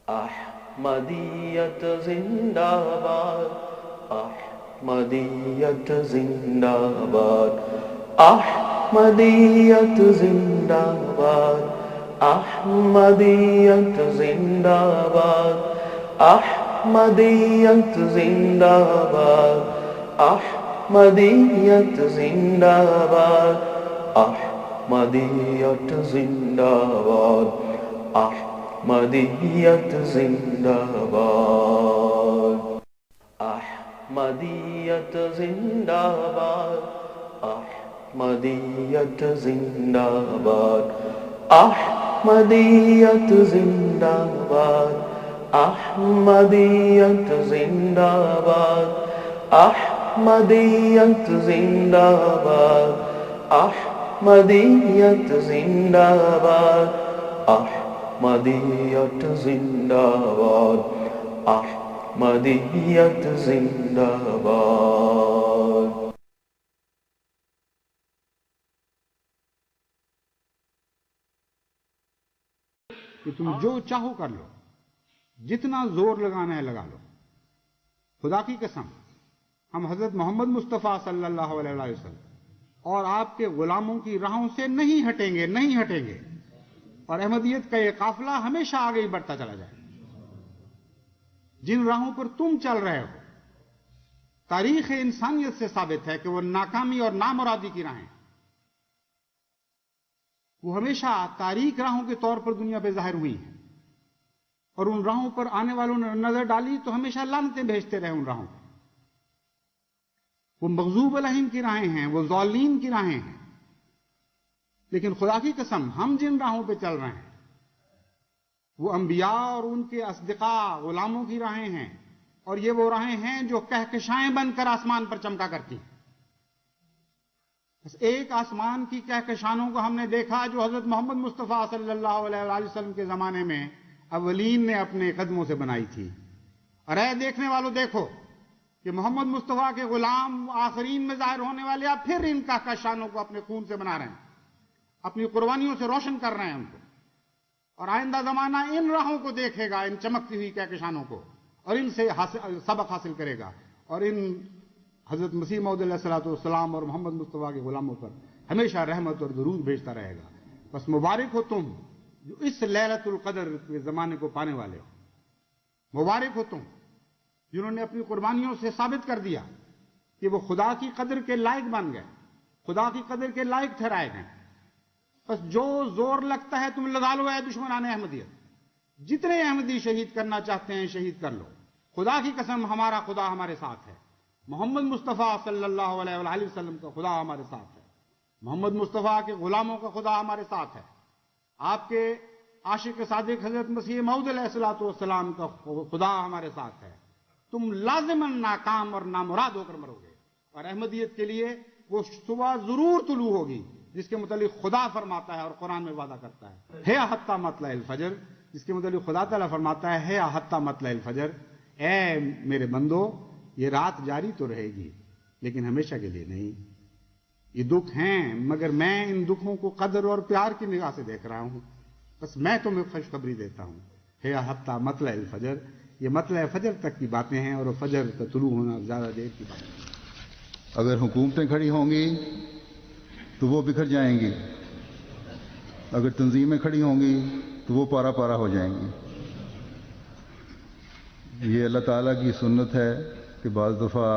احمدیت زندہ باد، احمدیت زندہ باد، احمدیت زندہ باد، احمدیت زندہ باد، احمدیت زندہ باد، احمدیت زندہ باد، احمدیت زندہ باد، احمدیت زندہ باد، احمدیت زندہ باد، احمدیت زندہ باد، احمدیت زندہ باد، احمدیت زندہ باد، احمدیت زندہ باد، احمدیت زندہ باد، احمدیت زندہ باد، احمدیت زندہ باد۔ کہ تم جو چاہو کر لو، جتنا زور لگانا ہے لگا لو، خدا کی قسم ہم حضرت محمد مصطفیٰ صلی اللہ علیہ وسلم اور آپ کے غلاموں کی راہوں سے نہیں ہٹیں گے، نہیں ہٹیں گے، اور احمدیت کا یہ قافلہ ہمیشہ آگے ہی بڑھتا چلا جائے۔ جن راہوں پر تم چل رہے ہو، تاریخ انسانیت سے ثابت ہے کہ وہ ناکامی اور نامرادی کی راہیں، وہ ہمیشہ تاریک راہوں کے طور پر دنیا پہ ظاہر ہوئی ہیں، اور ان راہوں پر آنے والوں نے نظر ڈالی تو ہمیشہ لعنتیں بھیجتے رہے ان راہوں پر۔ وہ مغضوب علیہم کی راہیں ہیں، وہ ضالین کی راہیں ہیں، لیکن خدا کی قسم ہم جن راہوں پہ چل رہے ہیں وہ انبیاء اور ان کے اصدقاء غلاموں کی راہیں ہیں، اور یہ وہ راہیں ہیں جو کہکشائیں بن کر آسمان پر چمکا کرتی ہیں۔ بس ایک آسمان کی کہکشانوں کو ہم نے دیکھا جو حضرت محمد مصطفیٰ صلی اللہ علیہ وسلم کے زمانے میں اولین نے اپنے قدموں سے بنائی تھی۔ اور اے دیکھنے والوں دیکھو کہ محمد مصطفیٰ کے غلام آخرین میں ظاہر ہونے والے اب پھر ان کہکشانوں کو اپنے خون سے بنا رہے ہیں، اپنی قربانیوں سے روشن کر رہے ہیں ان کو، اور آئندہ زمانہ ان راہوں کو دیکھے گا، ان چمکتی ہوئی کہکشانوں کو، اور ان سے سبق حاصل کرے گا، اور ان حضرت مسیح موعود علیہ السلام اور محمد مصطفیٰ کے غلاموں پر ہمیشہ رحمت اور درود بھیجتا رہے گا۔ بس مبارک ہو تم جو اس لیلۃ القدر کے زمانے کو پانے والے ہو، مبارک ہو تم جنہوں نے اپنی قربانیوں سے ثابت کر دیا کہ وہ خدا کی قدر کے لائق بن گئے، خدا کی قدر کے لائق ٹھہرائے گئے۔ بس جو زور لگتا ہے تم لگا لو اے دشمنان احمدیت، جتنے احمدی شہید کرنا چاہتے ہیں شہید کر لو، خدا کی قسم ہمارا خدا ہمارے ساتھ ہے، محمد مصطفیٰ صلی اللہ علیہ وآلہ وسلم کا خدا ہمارے ساتھ ہے، محمد مصطفیٰ کے غلاموں کا خدا ہمارے ساتھ ہے، آپ کے عاشق صادق حضرت مسیح موعود علیہ السلام کا خدا ہمارے ساتھ ہے۔ تم لازماً ناکام اور نامراد ہو کر مرو گے، اور احمدیت کے لیے وہ صبح ضرور طلوع ہوگی جس کے متعلق خدا فرماتا ہے اور قرآن میں وعدہ کرتا ہے، ہے حتی مطلع الفجر، جس کے متعلق خدا تعالیٰ فرماتا ہے حتی مطلع الفجر، اے میرے بندو یہ رات جاری تو رہے گی لیکن ہمیشہ کے لیے نہیں، یہ دکھ ہیں مگر میں ان دکھوں کو قدر اور پیار کی نگاہ سے دیکھ رہا ہوں، بس میں تمہیں خوشخبری دیتا ہوں، ہے حتی مطلع الفجر، یہ مطلع فجر تک کی باتیں ہیں، اور فجر کا طلوع ہونا زیادہ دیر کی بات ہے۔ اگر حکومتیں کھڑی ہوں گی تو وہ بکھر جائیں گی، اگر تنظیمیں کھڑی ہوں گی تو وہ پارا پارا ہو جائیں گی۔ یہ اللہ تعالیٰ کی سنت ہے کہ بعض دفعہ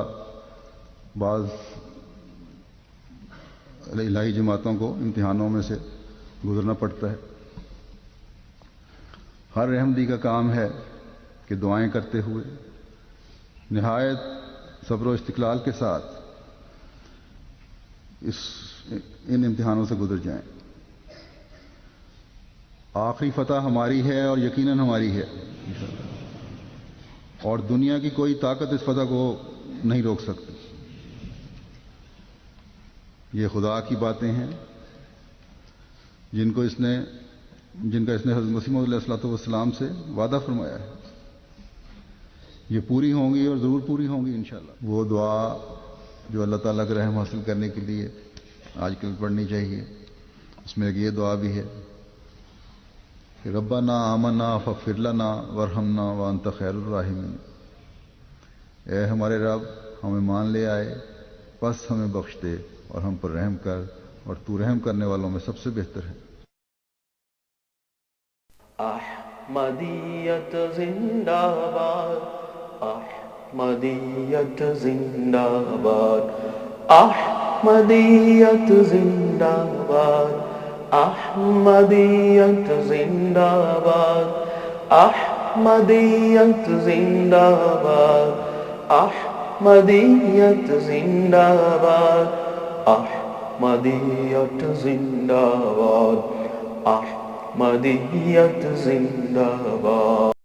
بعض الہی جماعتوں کو امتحانوں میں سے گزرنا پڑتا ہے۔ ہر احمدی کا کام ہے کہ دعائیں کرتے ہوئے نہایت صبر و استقلال کے ساتھ ان امتحانوں سے گزر جائیں۔ آخری فتح ہماری ہے اور یقیناً ہماری ہے، اور دنیا کی کوئی طاقت اس فتح کو نہیں روک سکتی۔ یہ خدا کی باتیں ہیں جن کا اس نے حضرت مسیح موعود علیہ السلام سے وعدہ فرمایا ہے، یہ پوری ہوں گی اور ضرور پوری ہوں گی انشاءاللہ۔ وہ دعا جو اللہ تعالیٰ کا رحم حاصل کرنے کے لیے آج کل پڑھنی چاہیے، اس میں ایک یہ دعا بھی ہے کہ ربنا آمنا فاغفر لنا وارحمنا وانت خیر الراحمین، اے ہمارے رب ہم ایمان لے آئے، پس ہمیں بخش دے اور ہم پر رحم کر، اور تو رحم کرنے والوں میں سب سے بہتر ہے۔ احمدیت زندہ باد، احمدیت زندہ باد، احمدیت زندہ باد، احمدیت زندہ باد، احمدیت زندہ باد، احمدیت زندہ باد، احمدیت زندہ باد، احمدیت زندہ باد۔